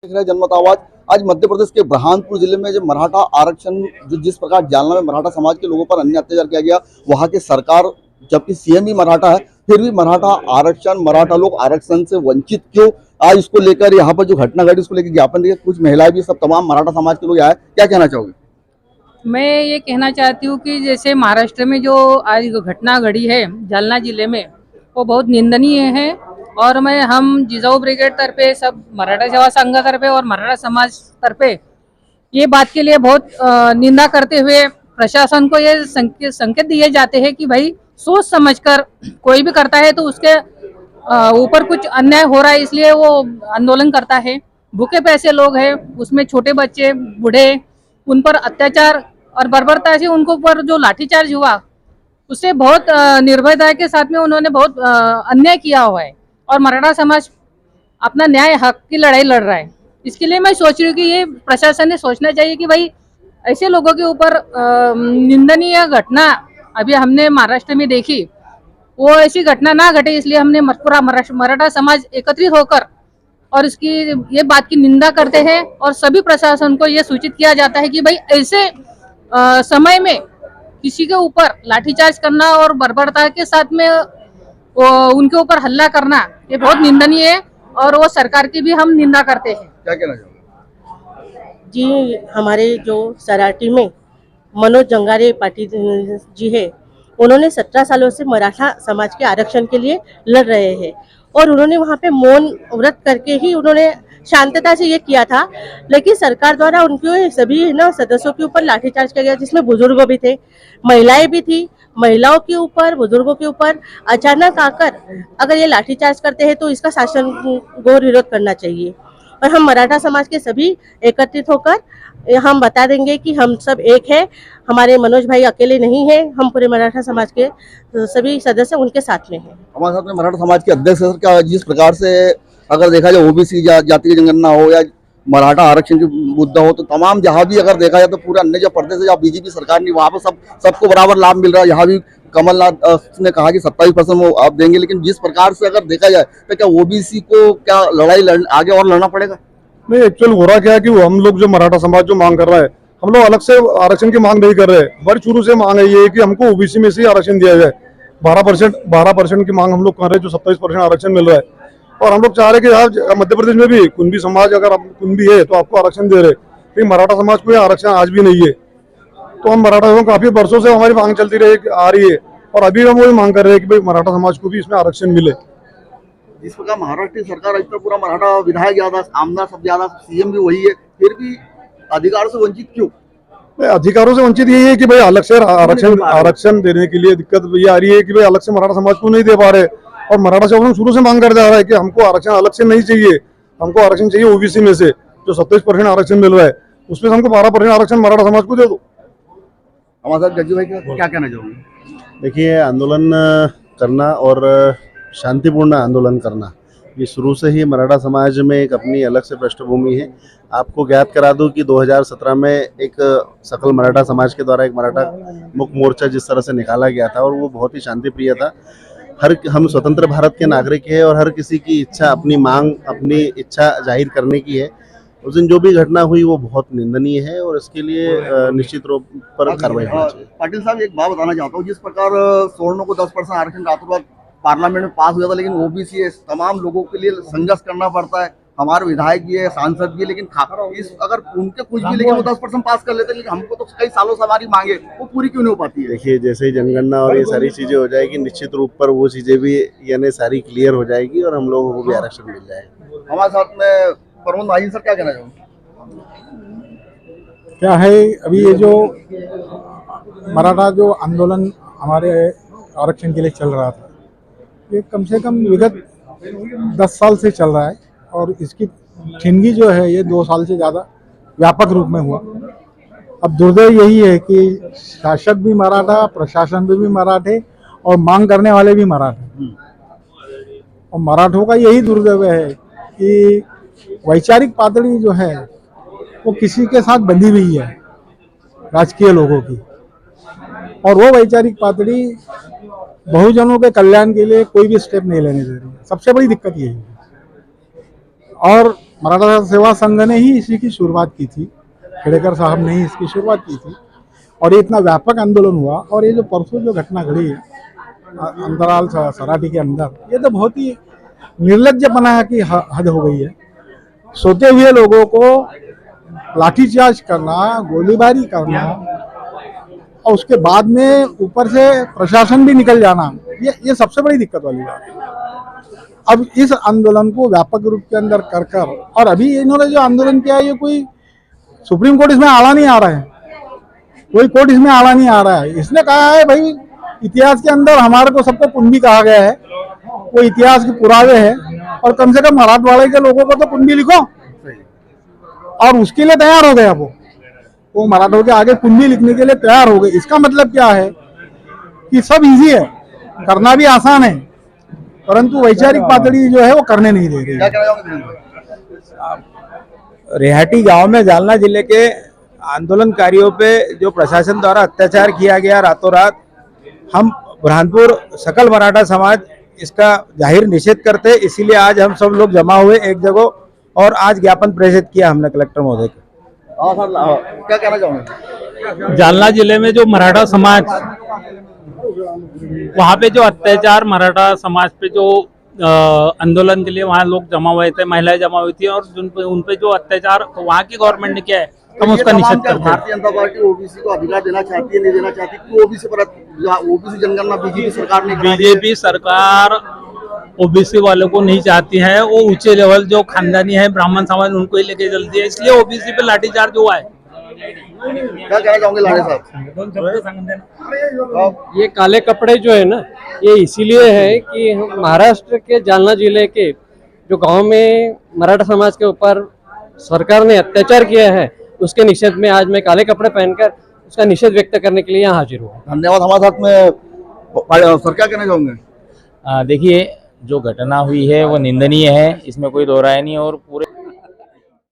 देख रहे हैं जनमत आवाज। आज मध्य प्रदेश के बुरहानपुर जिले में जो मराठा आरक्षण जो जिस प्रकार जालना में मराठा समाज के लोगों पर अन्य अत्याचार किया गया, वहां की सरकार जबकि सीएम भी मराठा है फिर भी मराठा आरक्षण, मराठा लोग आरक्षण से वंचित क्यों, आज इसको लेकर यहाँ पर जो घटना घटी उसको लेकर ज्ञापन दिया, कुछ महिलाएं भी सब तमाम मराठा समाज के लोग आए, क्या कहना चाहोगे? मैं ये कहना चाहती हूँ कि जैसे महाराष्ट्र में जो आज घटना घड़ी है जालना जिले में, वो बहुत निंदनीय है। और हम जिजाऊ ब्रिगेड तरफे, सब मराठा सेवा संघ तरफे और मराठा समाज तरफे ये बात के लिए बहुत निंदा करते हुए प्रशासन को ये संकेत दिए जाते हैं कि भाई सोच समझकर कोई भी करता है तो उसके ऊपर कुछ अन्याय हो रहा है, इसलिए वो आंदोलन करता है। भूखे पैसे लोग हैं, उसमें छोटे बच्चे, बूढ़े, उन पर अत्याचार और बर्बरता से उनको पर जो लाठीचार्ज हुआ उससे बहुत निर्भयता के साथ में उन्होंने बहुत अन्याय किया हुआ है। और मराठा समाज अपना न्याय हक की लड़ाई लड़ रहा है। इसके लिए मैं सोच रही हूँ कि ये प्रशासन ने सोचना चाहिए कि भाई ऐसे लोगों के ऊपर निंदनीय घटना अभी हमने महाराष्ट्र में देखी, वो ऐसी घटना ना घटे, इसलिए हमने पूरा मराठा समाज एकत्रित होकर और इसकी ये बात की निंदा करते हैं। और सभी प्रशासन को ये सूचित किया जाता है कि भाई ऐसे समय में किसी के ऊपर लाठीचार्ज करना और बर्बरता के साथ में उनके ऊपर हल्ला करना ये बहुत निंदनीय है और वो सरकार की भी हम निंदा करते हैं। क्या कहना चाहोगे? जी, हमारे जो सराठी में मनोज जंगारे पाटिल जी है, उन्होंने 17 सालों से मराठा समाज के आरक्षण के लिए लड़ रहे हैं और उन्होंने वहाँ पे मौन व्रत करके ही उन्होंने शांतता से ये किया था। लेकिन सरकार द्वारा उनके सभी सदस्यों के ऊपर लाठीचार्ज किया गया, जिसमें बुजुर्ग भी थे, महिलाएं भी थी। महिलाओं के ऊपर, बुजुर्गों के ऊपर अचानक आकर अगर ये लाठीचार्ज करते हैं तो इसका शासन को विरोध करना चाहिए। और हम मराठा समाज के सभी एकत्रित होकर हम बता देंगे कि हम सब एक है, हमारे मनोज भाई अकेले नहीं है, हम पूरे मराठा समाज के सभी सदस्य उनके साथ में हैं। हमारे साथ में मराठा समाज के अध्यक्ष सर, क्या जिस प्रकार से अगर देखा जाए ओबीसी जाति की जनगणना हो या मराठा आरक्षण की मुद्दा हो, तो तमाम जहाँ भी अगर देखा जाए तो पूरे अन्य जो प्रदेश है जहाँ बीजेपी सरकार नहीं, वहाँ पर सबको बराबर लाभ मिल रहा है। यहाँ भी कमलनाथ ने कहा कि 27% वो आप देंगे, लेकिन जिस प्रकार से अगर देखा जाए तो क्या ओबीसी को क्या आगे और लड़ना पड़ेगा? नहीं, एक्चुअल हो रहा क्या है कि हम लोग जो मराठा समाज जो मांग कर रहा है, हम लोग अलग से आरक्षण की मांग नहीं कर रहे। बड़ी शुरू से मांग है ये कि हमको ओबीसी में से आरक्षण दिया जाए। 12% की मांग हम लोग कर रहे हैं, जो 27% आरक्षण मिल रहा है। और हम लोग चाह रहे हैं कि यार मध्य प्रदेश में भी कुंभी समाज अगर आप कुंभी है तो आपको आरक्षण दे रहे, लेकिन मराठा समाज को आरक्षण आज भी नहीं है। तो हम मराठा काफी वर्षों से हमारी मांग चलती आ रही है और अभी हम वही मांग कर रहे हैं कि भाई मराठा समाज को भी इसमें आरक्षण मिले। जिस प्रकार महाराष्ट्र सरकार इतना पूरा मराठा विधायक ज्यादा, आमदार सब ज्यादा, सीएम भी वही है, फिर भी अधिकार से वंचित क्यों? अधिकारों से वंचित यही है कि भाई अलग से आरक्षण देने के लिए दिक्कत ये आ रही है कि भाई अलग से मराठा समाज को नहीं दे पा रहे। और मराठा समाज शुरू से मांग कर जा रहा है कि हमको आरक्षण अलग से नहीं चाहिए, हमको आरक्षण चाहिए ओबीसी में से जो 27% आरक्षण मिल रहा है, उसमें हमको 12% आरक्षण मराठा समाज को दे दो। हमारे साथ गज्जू भाई क्या कहना चाहोगे? देखिए, आंदोलन करना और शांतिपूर्ण आंदोलन करना ये शुरू से ही मराठा समाज में एक अपनी अलग से पृष्ठभूमि है। आपको ज्ञात करा दूं कि 2017 में एक सकल मराठा समाज के द्वारा एक मराठा मुक्त मोर्चा जिस तरह से निकाला गया था और वो बहुत ही शांतिप्रिय था। हम स्वतंत्र भारत के नागरिक हैं और हर किसी की इच्छा, अपनी मांग, अपनी इच्छा जाहिर करने की है। उस दिन जो भी घटना हुई वो बहुत निंदनीय है और इसके लिए निश्चित रूप पर कार्रवाई होनी चाहिए। पाटिल साहब, एक बात बताना चाहता हूँ, जिस प्रकार सवर्णों को 10% आरक्षण रातों रात पार्लियामेंट में पास हुआ था, लेकिन ओबीसी है, तमाम लोगों के लिए संघर्ष करना पड़ता है। हमारे विधायक भी है, सांसद भी है, लेकिन अगर उनके कुछ भी, लेकिन वो 10% पास कर लेते हैं, लेकिन हमको तो कई सालों से हमारी मांगे वो पूरी क्यों नहीं हो पाती है? देखिए, जैसे ही जनगणना और ये सारी चीजें हो जाएगी, निश्चित रूप पर वो चीजें भी यानी सारी क्लियर हो जाएगी और हम लोगों को भी आरक्षण मिल जाएगा। हमारे साथ में प्रमोद भाई सर, क्या कहना चाहोगे? क्या है, अभी ये जो मराठा जो आंदोलन हमारे आरक्षण के लिए चल रहा था, ये कम से कम विगत 10 साल से चल रहा है और इसकी ठिनगी जो है ये 2 साल से ज़्यादा व्यापक रूप में हुआ। अब दुर्दैव यही है कि शासक भी मराठा, प्रशासन भी मराठे और मांग करने वाले भी मराठे। और मराठों का यही दुर्दैव है कि वैचारिक पातड़ी जो है वो किसी के साथ बंधी हुई है, राजकीय लोगों की, और वो वैचारिक पातड़ी बहुजनों के कल्याण के लिए कोई भी स्टेप नहीं लेने दे रही है। सबसे बड़ी दिक्कत यही है। और मराठा सेवा संघ ने ही इसी की शुरुआत की थी, खेड़ेकर साहब ने ही इसकी शुरुआत की थी और ये इतना व्यापक आंदोलन हुआ। और ये जो परसों जो घटना घड़ी है अंतराल सराठी के अंदर, ये तो बहुत ही निर्लज्जपना की हद हो गई है। सोते हुए लोगों को लाठीचार्ज करना, गोलीबारी करना और उसके बाद में ऊपर से प्रशासन भी निकल जाना, ये सबसे बड़ी दिक्कत वाली बात है। अब इस आंदोलन को व्यापक रूप के अंदर कर और अभी इन्होंने जो आंदोलन किया है, ये कोई सुप्रीम कोर्ट इसमें आला नहीं आ रहा है, कोई कोर्ट इसमें आला नहीं आ रहा है। इसने कहा है भाई इतिहास के अंदर हमारे को सबको कुंभी कहा गया है, वो इतिहास के पुरावे हैं और कम से कम मराठवाड़े के लोगों को तो कुंभी लिखो। और उसके लिए तैयार हो गए वो मराठों के आगे कुंभी लिखने के लिए तैयार हो गए। इसका मतलब क्या है कि सब इजी है, करना भी आसान है, परंतु वैचारिक पातड़ी जो है वो करने नहीं दे रही। क्या कहना चाहोगे? रेहाटी गांव में जालना जिले के आंदोलनकारियों पे जो प्रशासन द्वारा अत्याचार किया गया रातों रात, हम बुरहानपुर सकल मराठा समाज इसका जाहिर निषेध करते, इसीलिए आज हम सब लोग जमा हुए एक जगह और आज ज्ञापन प्रेषित किया हमने कलेक्टर महोदय को। क्या कहना चाहोगे? जालना जिले में जो मराठा समाज, वहाँ पे जो अत्याचार मराठा समाज पे जो आंदोलन के लिए वहाँ लोग जमा हुए थे, महिलाएं जमा हुई थी और उन पे जो अत्याचार वहाँ की गवर्नमेंट ने किया है, हम उसका निषेध करते हैं। भारतीय जनता पार्टी ओबीसी को अधिकार देना चाहती है, नहीं देना चाहती? क्यों ओबीसी पर ओबीसी जनगणना बीजेपी सरकार ने कराई है? बीजेपी सरकार ओबीसी वालों को नहीं चाहती है, वो ऊंचे लेवल जो खानदानी है ब्राह्मण समाज उनको ही लेके चलती है, इसलिए ओबीसी पे लाठीचार्ज हुआ है। क्या कहना चाहोगे लाड़े साहब? ये काले कपड़े जो है ना, ये इसीलिए है कि हम महाराष्ट्र के जालना जिले के जो गांव में मराठा समाज के ऊपर सरकार ने अत्याचार किया है, उसके निषेध में आज मैं काले कपड़े पहनकर उसका निषेध व्यक्त करने के लिए यहाँ हाजिर हुआ। धन्यवाद। हमारे साथ में सर क्या कहना चाहोगे? देखिए, जो घटना हुई है वो निंदनीय है, इसमें कोई दो राय नहीं। और पूरे